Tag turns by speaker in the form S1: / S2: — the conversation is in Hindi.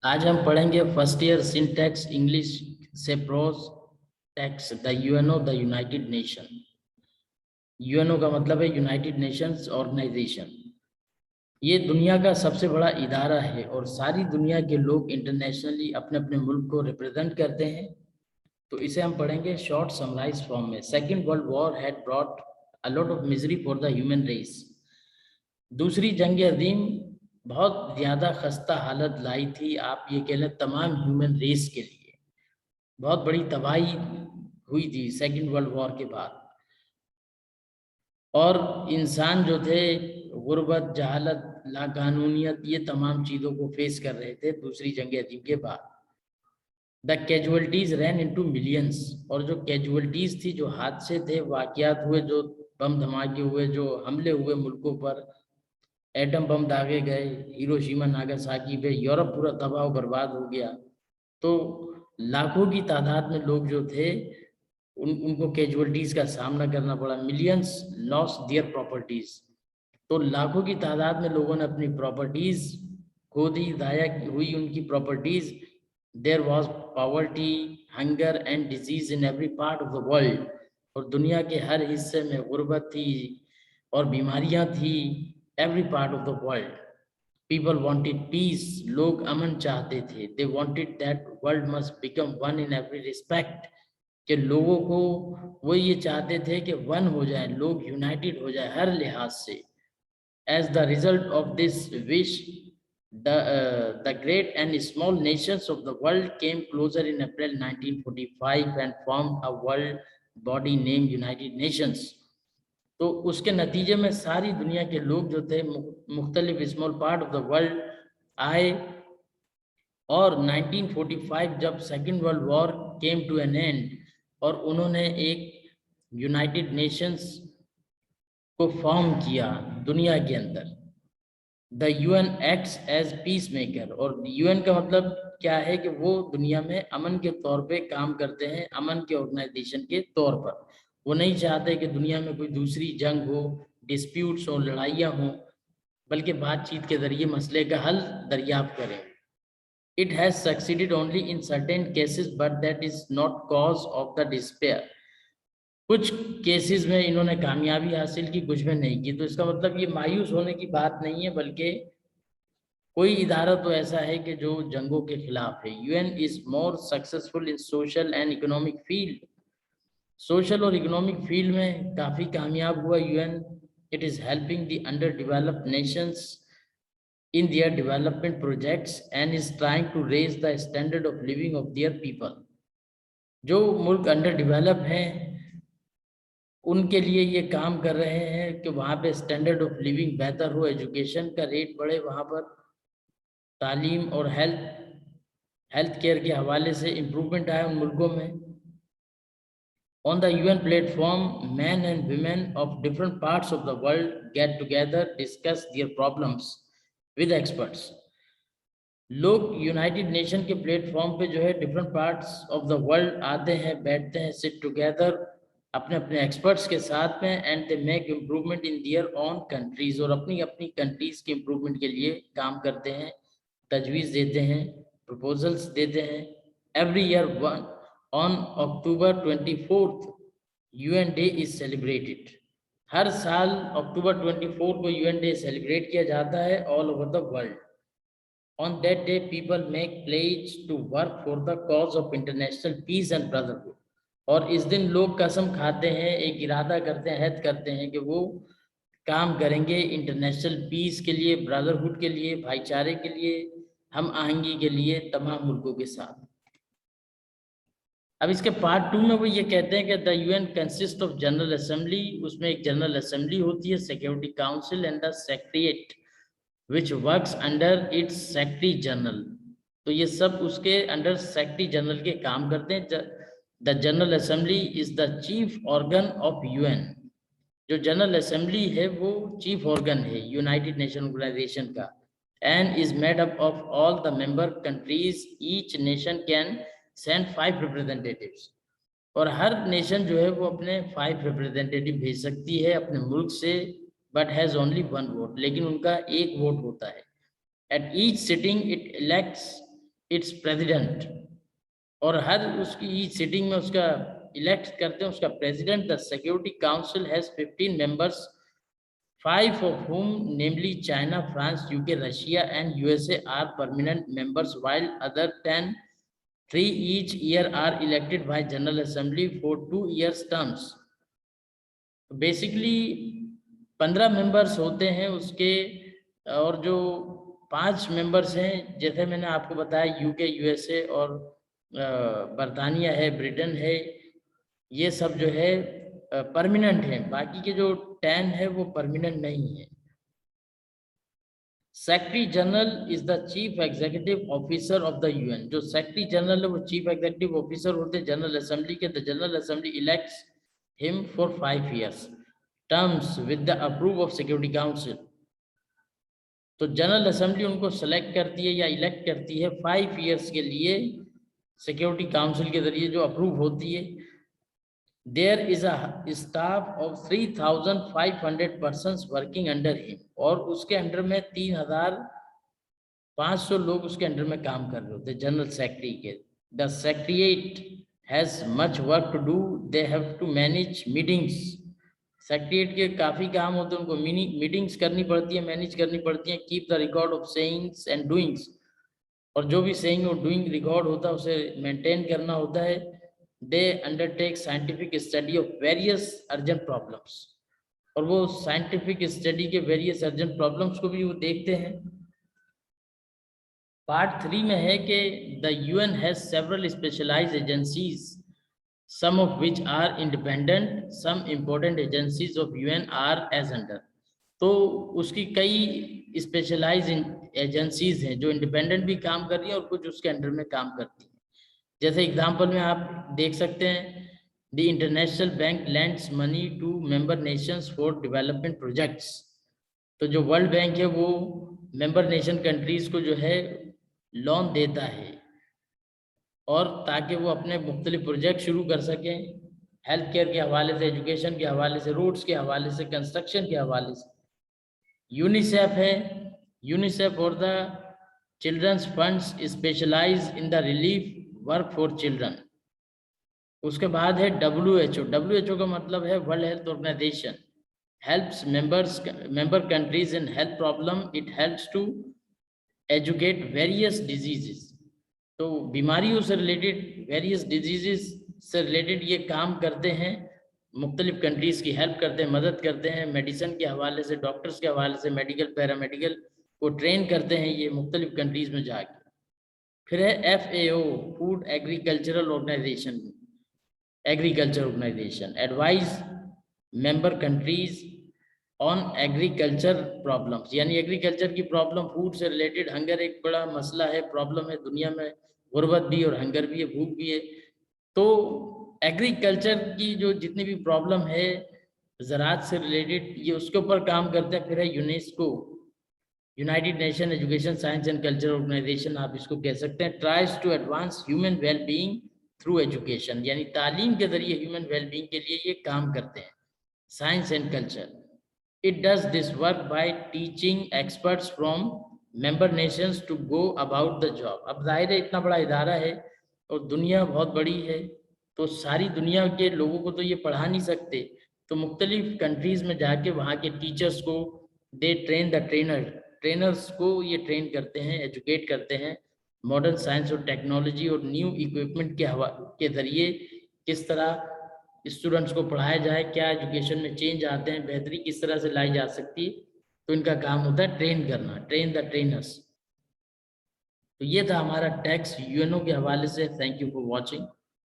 S1: आज हम पढ़ेंगे फर्स्ट ईयर सिंटैक्स इंग्लिश से prose texts the UNO the United Nation. UNO का मतलब है यूनाइटेड नेशंस ऑर्गेनाइजेशन। ये दुनिया का सबसे बड़ा इदारा है और सारी दुनिया के लोग इंटरनेशनली अपने अपने मुल्क को रिप्रेजेंट करते हैं। तो इसे हम पढ़ेंगे शॉर्ट समराइज फॉर्म में। Second world war had brought a lot of misery for the human race. दूसरी जंग अजीम बहुत ज़्यादा खस्ता हालत लाई थी, आप ये कह लें तमाम ह्यूमन रेस के लिए। बहुत बड़ी तबाही हुई थी सेकेंड वर्ल्ड वॉर के बाद, और इंसान जो थे गुर्बत, जहालत, लाकानूनियत, ये तमाम चीज़ों को फेस कर रहे थे दूसरी जंग अजीम के बाद। The casualties ran into millions, और जो कैजुअलिटीज थी, जो हादसे थे, वाकयात हुए, जो बम धमाके हुए, जो हमले हुए मुल्कों पर, एटम बम दागे गए हिरोशिमा नागासाकी पे, यूरोप पूरा तबाह बर्बाद हो गया। तो लाखों की तादाद में लोग जो थे उनको कैजुअलिटीज का सामना करना पड़ा। मिलियंस लॉस देयर प्रॉपर्टीज, तो लाखों की तादाद में लोगों ने अपनी प्रॉपर्टीज खो दी, दाया हुई उनकी properties. There was poverty, hunger and disease in every part of the world, और दुनिया के हर हिस्से में गुर्बत थी और बीमारियां थी। Every part of the world people wanted peace, लोग अमन चाहते थे। They wanted that world must become one in every respect, कि लोगों को वो ये चाहते थे कि वन हो जाए, लोग यूनाइटेड हो जाए हर लिहाज से। As the result of this wish, the great and small nations of the world came closer in April 1945 and formed a world body named United Nations. तो उसके नतीजे में सारी दुनिया के लोग जो थे मुख्तलिफ small part of the world आए, और 1945 जब second world war came to an end, और उन्होंने एक यूनाइटेड नेशंस को फॉर्म किया दुनिया के अंदर। The UN acts as peace maker, और यूएन का मतलब क्या है कि वो दुनिया में अमन के तौर पे काम करते हैं, अमन के ऑर्गेनाइजेशन के तौर पर। वो नहीं चाहते कि दुनिया में कोई दूसरी जंग हो, डिस्प्यूट्स हो, लड़ाइयाँ हों, बल्कि बातचीत के जरिए मसले का हल दरियाफ्त करें। It has succeeded only in certain cases but that is not cause of the despair. कुछ केसेस में इन्होंने कामयाबी हासिल की, कुछ में नहीं की। तो इसका मतलब ये मायूस होने की बात नहीं है, बल्कि कोई इदारा तो ऐसा है कि जो जंगों के खिलाफ है। UN is more successful in social and economic field, social और इकोनॉमिक फील्ड में काफ़ी कामयाब हुआ UN. It is helping the under developed Nations in their development projects and is trying to raise the standard of living of their people. जो मुल्क अंडर डेवलप हैं उनके लिए ये काम कर रहे हैं कि वहाँ पे स्टैंडर्ड ऑफ लिविंग बेहतर हो, एजुकेशन का रेट बढ़े, वहाँ पर तालीम और हेल्थ केयर के हवाले से इम्प्रूवमेंट आए उन मुल्कों में। On the UN platform, men and women of different parts of the world get together, discuss their problems with experts. लोग यूनाइटेड नेशन के प्लेटफॉर्म पे जो है different parts of the world आते हैं, बैठते हैं, सिट टुगेदर अपने अपने एक्सपर्ट्स के साथ में, and they make improvement in their own countries, और अपनी अपनी कंट्रीज के इम्प्रूवमेंट के लिए काम करते हैं, तजवीज़ देते हैं, प्रपोजल्स देते हैं। Every year one on October 24 UN day is celebrated. हर साल अक्टूबर 24 को यूएन डे सेलिब्रेट किया जाता है all over the world. On that day, people make pledge to work for the cause of international peace and brotherhood. और इस दिन लोग कसम खाते हैं, एक इरादा करते हैं, हद करते हैं कि वो काम करेंगे इंटरनेशनल पीस के लिए, ब्रदरहुड के लिए, भाईचारे के लिए, हम आहंगी के लिए तमाम मुल्कों के साथ। अब इसके पार्ट 2 में वो ये कहते हैं कि the UN consist of general assembly, उसमें एक जनरल असेंबली होती है, security council and the secretariat which works under its secretary general। तो ये सब उसके अंडर सेक्रेटरी जनरल के काम करते हैं। The general assembly is the chief organ of UN. जो जनरल असेंबली है वो चीफ ऑर्गन है यूनाइटेड नेशन ऑर्गेनाइजेशन का, and is made up of all the member countries. Each nation can send 5 representatives, और हर नेशन जो है वो अपने 5 रिप्रेजेंटेटिव भेज सकती है अपने मुल्क से, बट हैज़ ओनली 1 वोट, लेकिन उनका एक वोट होता है। At each sitting it elects it's president, और हर उसकी सिटिंग में उसका इलेक्ट करते हैं उसका president. The security council has 15 members, 5 of whom, namely China, France, UK, Russia and USA, are permanent members, while other 10, 3 each year, are elected by General Assembly for 2-year terms. Basically 15 members होते हैं उसके, और जो 5 मेंबर्स हैं, जैसे मैंने आपको बताया यूके, यूएसए और बर्तानिया है, ब्रिटेन है, ये सब जो है परमानेंट है। बाकी के जो 10 है वो परमानेंट नहीं है। Secretary general is the chief executive officer of the UN. जो सेक्रेटरी जनरल है वो चीफ एग्जीक्यूटिव ऑफिसर होते हैं जनरल असेंबली के। The general assembly elects him for 5 years terms with the approve of Security Council. तो जनरल असेंबली उनको सेलेक्ट करती है या इलेक्ट करती है 5 years के लिए सिक्योरिटी काउंसिल के जरिए, जो अप्रूव होती है। There is a staff of 3,500 persons working under him, और उसके अंडर में 3,500 लोग उसके अंडर में काम कर रहे होते हैं जनरल सेक्रेटरी के। The secretariat has much work to do. They have to manage meetings. Secretariat के काफ़ी काम होते हैं, उनको मीटिंग्स करनी पड़ती है, मैनेज करनी पड़ती है। Keep the record of sayings and doings, और जो भी सेइंग और डूइंग रिकॉर्ड होता है उसे मेंटेन करना होता है। They undertake scientific study of various urgent problems, और वो साइंटिफिक स्टडी के वेरियस अर्जेंट प्रॉब्लम्स को भी वो देखते हैं। पार्ट 3 में है कि the UN has several specialised agencies, some of which are independent, some important agencies of UN are as under. तो उसकी कई स्पेशलाइज एजेंसीज हैं जो इंडिपेंडेंट भी काम कर रही हैं और कुछ उसके अंडर में काम करती हैं। जैसे एग्जांपल में आप देख सकते हैं, the international bank lends money to member nations for development projects. तो जो वर्ल्ड बैंक है वो मेंबर नेशन कंट्रीज को जो है लोन देता है, और ताकि वो अपने मुख्तलिफ प्रोजेक्ट शुरू कर सकें, हेल्थ केयर के हवाले से, एजुकेशन के हवाले से, रोड्स के हवाले से, कंस्ट्रक्शन के हवाले से। यूनिसेफ है, यूनिसेफ और the children's funds specialise in the relief work for children. उसके बाद है WHO। WHO का मतलब है world health organisation. Helps member countries in health problem. It helps to educate various diseases. तो बीमारियों से रिलेटेड, वेरियस डिजीजेस से रिलेटेड ये काम करते हैं, मुख्तलिफ कंट्रीज की हेल्प करते हैं, मदद करते हैं, मेडिसिन के हवाले से, डॉक्टर्स के हवाले से, मेडिकल पैरामेडिकल को ट्रेन करते हैं ये मुख्तलिफ कंट्रीज में जाके। फिर है FAO, food agricultural organisation, agriculture organisation, advise member countries on agriculture problems, यानी एग्रीकल्चर की प्रॉब्लम, फूड से रिलेटेड। हंगर एक बड़ा मसला है, प्रॉब्लम है दुनिया में, गुर्बत भी और हंगर भी है, भूख भी है। तो एग्रीकल्चर की जो जितनी भी प्रॉब्लम है ज़राअत से रिलेटेड, ये उसके ऊपर काम करते हैं। फिर है UNESCO, United Nation education science and culture organisation, आप इसको कह सकते हैं। Tries to advance human wellbeing through education, यानी तालीम के जरिए ह्यूमन वेलबींग के लिए ये काम करते हैं, science and culture. It does this work by teaching experts from member nations to go about the job. अब जाहिर है इतना बड़ा इदारा है और दुनिया बहुत बड़ी है, तो सारी दुनिया के लोगों को तो ये पढ़ा नहीं सकते। तो मुख्तलिफ कंट्रीज में जाके वहाँ के टीचर्स को दे ट्रेन द ट्रेनर्स को ये ट्रेन करते हैं, एजुकेट करते हैं मॉडर्न साइंस और टेक्नोलॉजी और न्यू इक्विपमेंट के जरिए किस तरह स्टूडेंट्स को पढ़ाया जाए, क्या एजुकेशन में चेंज आते हैं, बेहतरी किस तरह से लाई जा सकती है। तो इनका काम होता है ट्रेन करना, ट्रेन द ट्रेनर्स। तो ये था हमारा टेक्स्ट यूएनओ के हवाले से। Thank you for watching.